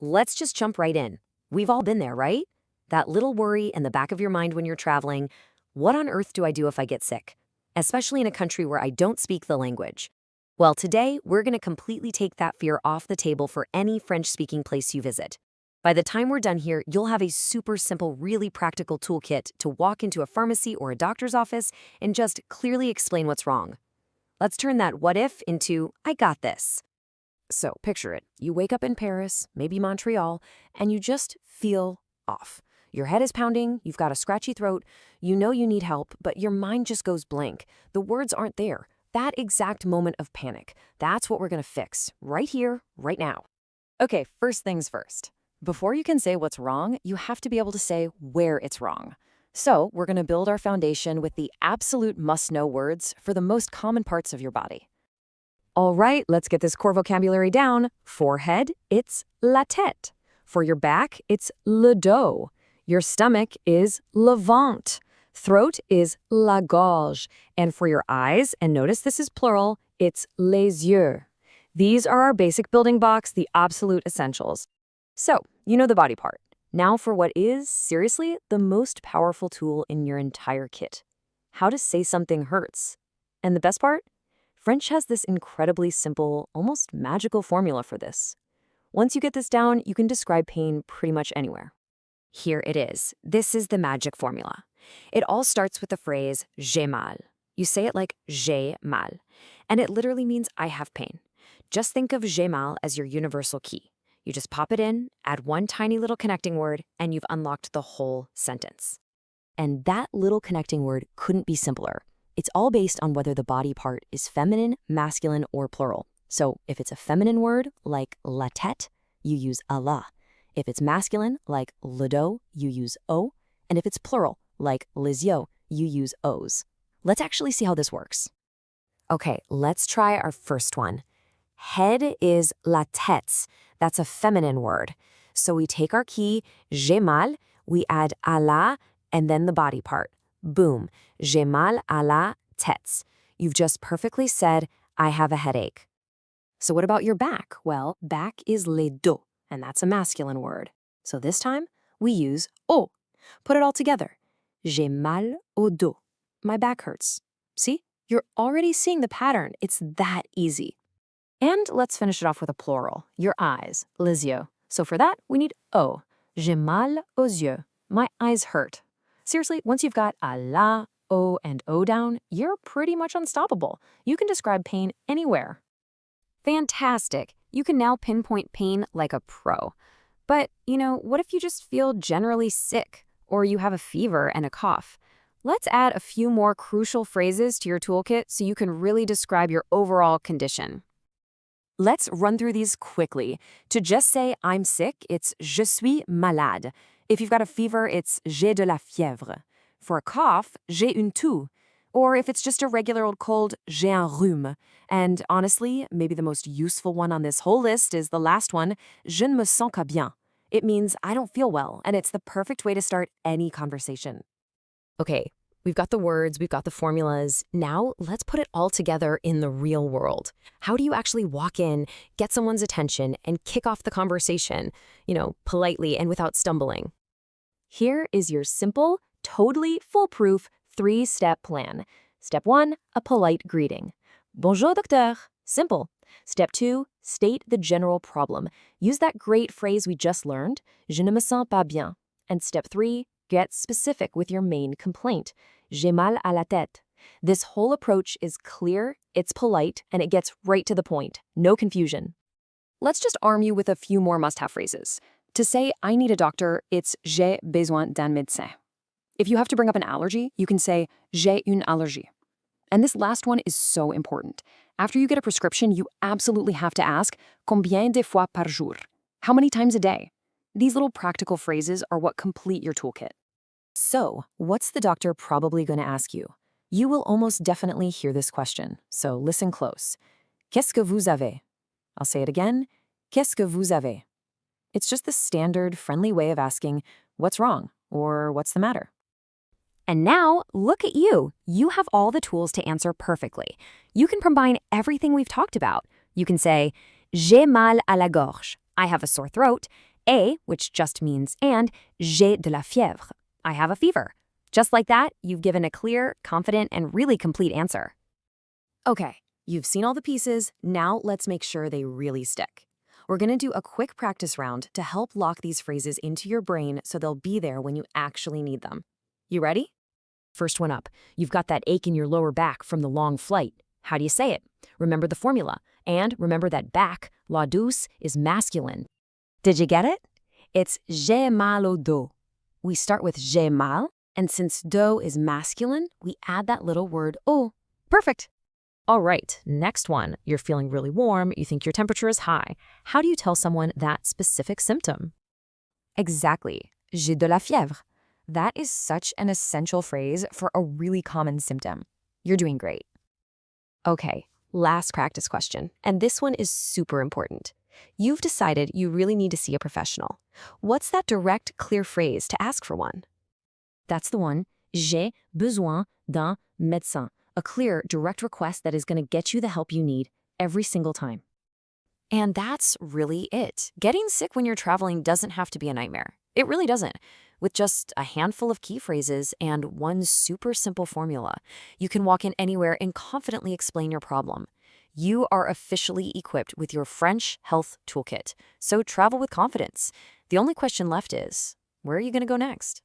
let's just jump right in. We've all been there, right? That little worry in the back of your mind when you're traveling. What on earth do I do if I get sick? Especially in a country where I don't speak the language. Well, today, we're going to completely take that fear off the table for any French-speaking place you visit. By the time we're done here, you'll have a super simple, really practical toolkit to walk into a pharmacy or a doctor's office and just clearly explain what's wrong. Let's turn that what if into I got this. So picture it. You wake up in Paris, maybe Montreal, and you just feel off. Your head is pounding, you've got a scratchy throat, you know you need help, but your mind just goes blank. The words aren't there. That exact moment of panic, that's what we're going to fix right here, right now. Okay, first things first. Before you can say what's wrong, you have to be able to say where it's wrong. So we're going to build our foundation with the absolute must-know words for the most common parts of your body. All right, let's get this core vocabulary down. For head, it's la tête. For your back, it's le dos. Your stomach is le ventre. Throat is la gorge. And for your eyes, and notice this is plural, it's les yeux. These are our basic building blocks, the absolute essentials. So, you know the body part. Now for what is, seriously, the most powerful tool in your entire kit. How to say something hurts. And the best part? French has this incredibly simple, almost magical formula for this. Once you get this down, you can describe pain pretty much anywhere. Here it is. This is the magic formula. It all starts with the phrase j'ai mal. You say it like j'ai mal, and it literally means I have pain. Just think of j'ai mal as your universal key. You just pop it in, add one tiny little connecting word, and you've unlocked the whole sentence. And that little connecting word couldn't be simpler. It's all based on whether the body part is feminine, masculine, or plural. So if it's a feminine word, like la tête, you use a la. If it's masculine, like le dos, you use o. And if it's plural, like les yeux, you use os. Let's actually see how this works. Okay, let's try our first one. Head is la tête. That's a feminine word. So we take our key, j'ai mal, we add à la, and then the body part. Boom, j'ai mal à la tête. You've just perfectly said, I have a headache. So what about your back? Well, back is les dos, and that's a masculine word. So this time, we use au. Put it all together. J'ai mal au dos. My back hurts. See? You're already seeing the pattern. It's that easy. And let's finish it off with a plural. Your eyes, les yeux. So for that, we need o. J'ai mal aux yeux. My eyes hurt. Seriously, once you've got a la, o, and o down, you're pretty much unstoppable. You can describe pain anywhere. Fantastic. You can now pinpoint pain like a pro. But, what if you just feel generally sick, or you have a fever and a cough? Let's add a few more crucial phrases to your toolkit so you can really describe your overall condition. Let's run through these quickly. To just say I'm sick, it's je suis malade. If you've got a fever, it's j'ai de la fièvre. For a cough, j'ai une toux. Or if it's just a regular old cold, j'ai un rhume. And honestly, maybe the most useful one on this whole list is the last one, je ne me sens pas bien. It means I don't feel well, and it's the perfect way to start any conversation. Okay, we've got the words, we've got the formulas. Now let's put it all together in the real world. How do you actually walk in, get someone's attention, and kick off the conversation, politely and without stumbling? Here is your simple, totally foolproof 3-step plan. Step 1, a polite greeting. Bonjour, docteur. Simple. Step 2, state the general problem. Use that great phrase we just learned, je ne me sens pas bien. And step 3, get specific with your main complaint. J'ai mal à la tête. This whole approach is clear, it's polite, and it gets right to the point. No confusion. Let's just arm you with a few more must-have phrases. To say, I need a doctor, it's j'ai besoin d'un médecin. If you have to bring up an allergy, you can say j'ai une allergie. And this last one is so important. After you get a prescription, you absolutely have to ask combien de fois par jour? How many times a day? These little practical phrases are what complete your toolkit. So, what's the doctor probably going to ask you? You will almost definitely hear this question, so listen close. Qu'est-ce que vous avez? I'll say it again. Qu'est-ce que vous avez? It's just the standard, friendly way of asking, what's wrong, or what's the matter? And now, look at you. You have all the tools to answer perfectly. You can combine everything we've talked about. You can say, j'ai mal à la gorge. I have a sore throat. A, which just means and, j'ai de la fièvre. I have a fever. Just like that, you've given a clear, confident, and really complete answer. Okay, you've seen all the pieces. Now let's make sure they really stick. We're going to do a quick practice round to help lock these phrases into your brain so they'll be there when you actually need them. You ready? First one up, you've got that ache in your lower back from the long flight. How do you say it? Remember the formula. And remember that back, la douce, is masculine. Did you get it? It's j'ai mal au dos. We start with j'ai mal, and since dos is masculine, we add that little word au. Perfect. All right, next one. You're feeling really warm, you think your temperature is high. How do you tell someone that specific symptom? Exactly. J'ai de la fièvre. That is such an essential phrase for a really common symptom. You're doing great. Okay, last practice question, and this one is super important. You've decided you really need to see a professional. What's that direct, clear phrase to ask for one? That's the one. J'ai besoin d'un médecin. A clear, direct request that is going to get you the help you need every single time. And that's really it. Getting sick when you're traveling doesn't have to be a nightmare. It really doesn't. With just a handful of key phrases and one super simple formula, you can walk in anywhere and confidently explain your problem. You are officially equipped with your French health toolkit, so travel with confidence. The only question left is, where are you going to go next?